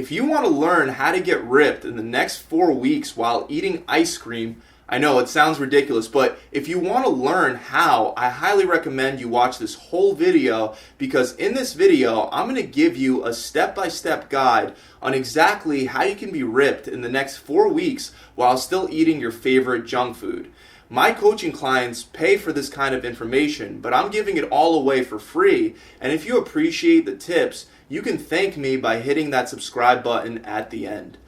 If you want to learn how to get ripped in the next 4 weeks while eating ice cream, I know it sounds ridiculous, but if you want to learn how, I highly recommend you watch this whole video, because in this video, I'm going to give you a step-by-step guide on exactly how you can be ripped in the next 4 weeks while still eating your favorite junk food. My coaching clients pay for this kind of information, but I'm giving it all away for free, and if you appreciate the tips, you can thank me by hitting that subscribe button at the end.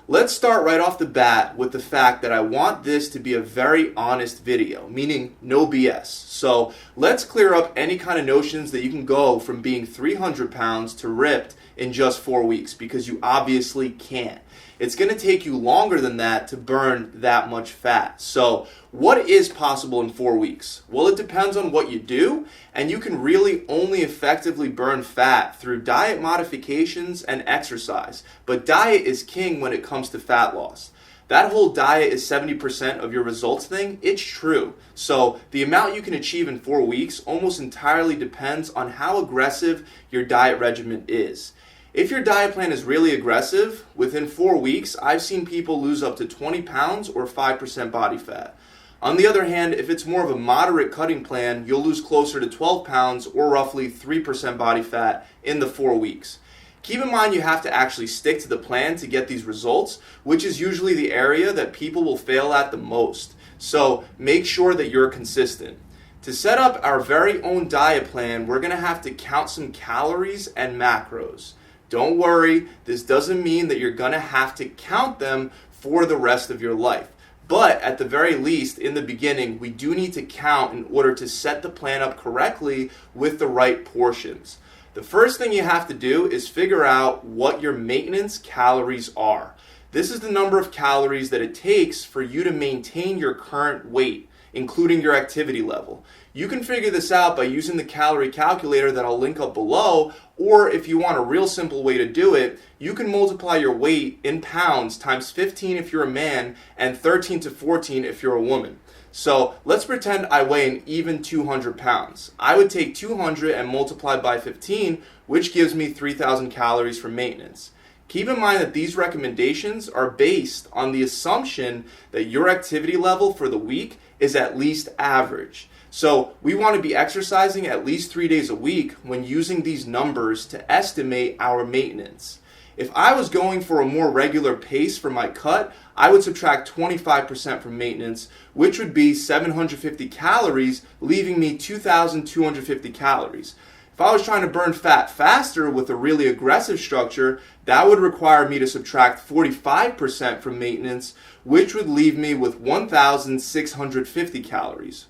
Let's start right off the bat with the fact that I want this to be a very honest video, meaning no BS. So let's clear up any kind of notions that you can go from being 300 pounds to ripped in just 4 weeks, because you obviously can't. It's going to take you longer than that to burn that much fat. So what is possible in 4 weeks? Well, it depends on what you do, and you can really only effectively burn fat through diet modifications and exercise. But diet is king when it comes to fat loss. That whole diet is 70% of your results thing, it's true. So the amount you can achieve in 4 weeks almost entirely depends on how aggressive your diet regimen is. If your diet plan is really aggressive, within 4 weeks, I've seen people lose up to 20 pounds or 5% body fat. On the other hand, if it's more of a moderate cutting plan, you'll lose closer to 12 pounds or roughly 3% body fat in the 4 weeks. Keep in mind you have to actually stick to the plan to get these results, which is usually the area that people will fail at the most. So make sure that you're consistent. To set up our very own diet plan, we're going to have to count some calories and macros. Don't worry, this doesn't mean that you're going to have to count them for the rest of your life. But at the very least, in the beginning, we do need to count in order to set the plan up correctly with the right portions. The first thing you have to do is figure out what your maintenance calories are. This is the number of calories that it takes for you to maintain your current weight, including your activity level. You can figure this out by using the calorie calculator that I'll link up below, or if you want a real simple way to do it, you can multiply your weight in pounds times 15 if you're a man and 13 to 14 if you're a woman. So let's pretend I weigh an even 200 pounds. I would take 200 and multiply by 15, which gives me 3,000 calories for maintenance. Keep in mind that these recommendations are based on the assumption that your activity level for the week is at least average. So we want to be exercising at least 3 days a week when using these numbers to estimate our maintenance. If I was going for a more regular pace for my cut, I would subtract 25% from maintenance, which would be 750 calories, leaving me 2,250 calories. If I was trying to burn fat faster with a really aggressive structure, that would require me to subtract 45% from maintenance, which would leave me with 1,650 calories.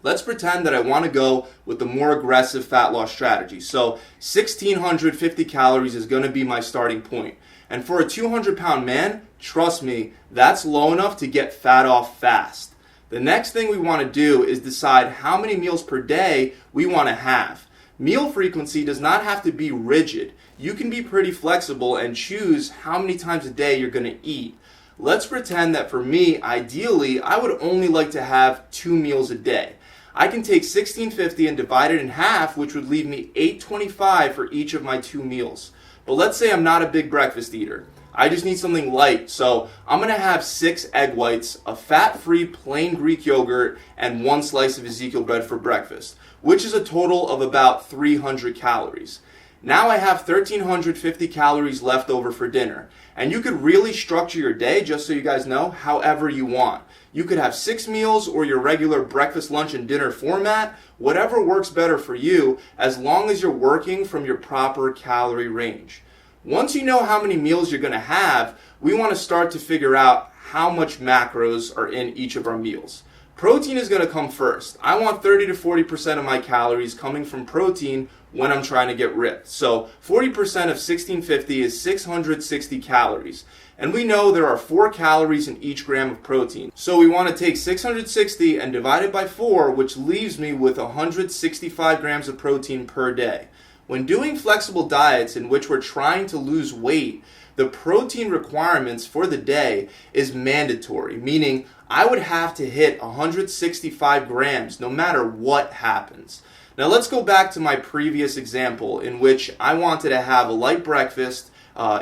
Let's pretend that I want to go with the more aggressive fat loss strategy. So 1,650 calories is going to be my starting point. And for a 200-pound man, trust me, that's low enough to get fat off fast. The next thing we want to do is decide how many meals per day we want to have. Meal frequency does not have to be rigid. You can be pretty flexible and choose how many times a day you're going to eat. Let's pretend that for me, ideally, I would only like to have 2 meals a day. I can take 1,650 and divide it in half, which would leave me 825 for each of my 2 meals. But let's say I'm not a big breakfast eater. I just need something light, so I'm going to have 6 egg whites, a fat-free plain Greek yogurt, and 1 slice of Ezekiel bread for breakfast, which is a total of about 300 calories. Now I have 1,350 calories left over for dinner. And you could really structure your day, just so you guys know, however you want. You could have 6 meals or your regular breakfast, lunch, and dinner format, whatever works better for you, as long as you're working from your proper calorie range. Once you know how many meals you're going to have, we want to start to figure out how much macros are in each of our meals. Protein is going to come first. I want 30 to 40% of my calories coming from protein when I'm trying to get ripped. So 40% of 1,650 is 660 calories. And we know there are 4 calories in each gram of protein. So we want to take 660 and divide it by 4, which leaves me with 165 grams of protein per day. When doing flexible diets in which we're trying to lose weight, the protein requirements for the day is mandatory, meaning I would have to hit 165 grams no matter what happens. Now let's go back to my previous example in which I wanted to have a light breakfast,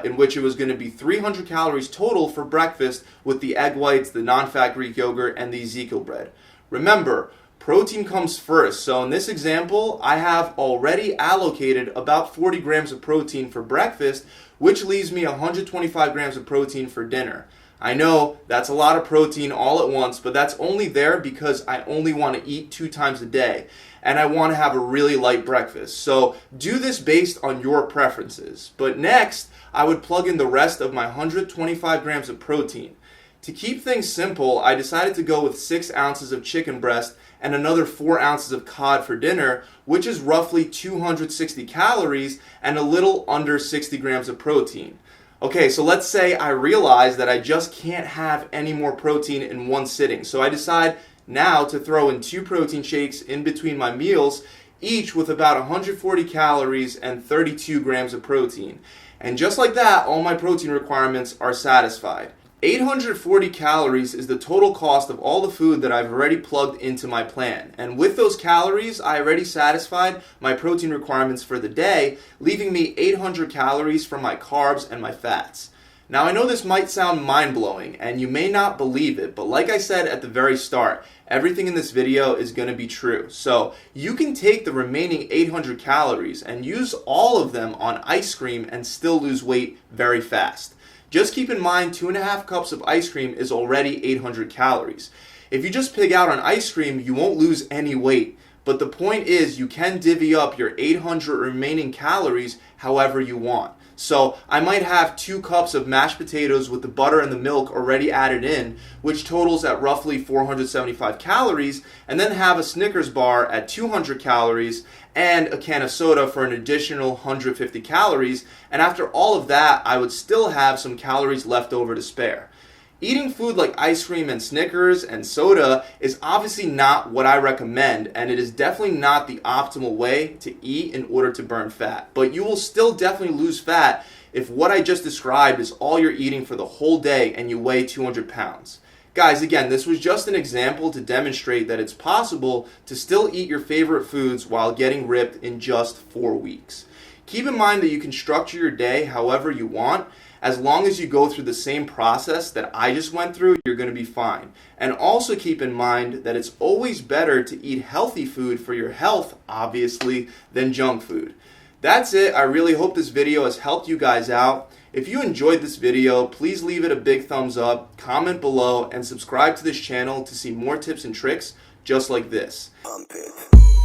in which it was going to be 300 calories total for breakfast with the egg whites, the non-fat Greek yogurt, and the Ezekiel bread. Remember, protein comes first. So in this example, I have already allocated about 40 grams of protein for breakfast, which leaves me 125 grams of protein for dinner. I know that's a lot of protein all at once, but that's only there because I only want to eat 2 times a day and I want to have a really light breakfast. So do this based on your preferences. But next, I would plug in the rest of my 125 grams of protein. To keep things simple, I decided to go with 6 ounces of chicken breast and another 4 ounces of cod for dinner, which is roughly 260 calories and a little under 60 grams of protein. Okay, so let's say I realize that I just can't have any more protein in one sitting. So I decide now to throw in 2 protein shakes in between my meals, each with about 140 calories and 32 grams of protein. And just like that, all my protein requirements are satisfied. 840 calories is the total cost of all the food that I've already plugged into my plan. And with those calories, I already satisfied my protein requirements for the day, leaving me 800 calories from my carbs and my fats. Now I know this might sound mind-blowing and you may not believe it, but like I said at the very start, everything in this video is going to be true. So you can take the remaining 800 calories and use all of them on ice cream and still lose weight very fast. Just keep in mind 2.5 cups of ice cream is already 800 calories. If you just pig out on ice cream, you won't lose any weight. But the point is you can divvy up your 800 remaining calories however you want. So I might have 2 cups of mashed potatoes with the butter and the milk already added in, which totals at roughly 475 calories, and then have a Snickers bar at 200 calories and a can of soda for an additional 150 calories, and after all of that, I would still have some calories left over to spare. Eating food like ice cream and Snickers and soda is obviously not what I recommend, and it is definitely not the optimal way to eat in order to burn fat. But you will still definitely lose fat if what I just described is all you're eating for the whole day and you weigh 200 pounds. Guys, again, this was just an example to demonstrate that it's possible to still eat your favorite foods while getting ripped in just 4 weeks. Keep in mind that you can structure your day however you want. As long as you go through the same process that I just went through, you're going to be fine. And also keep in mind that it's always better to eat healthy food for your health, obviously, than junk food. That's it. I really hope this video has helped you guys out. If you enjoyed this video, please leave it a big thumbs up, comment below, and subscribe to this channel to see more tips and tricks just like this. Pump it.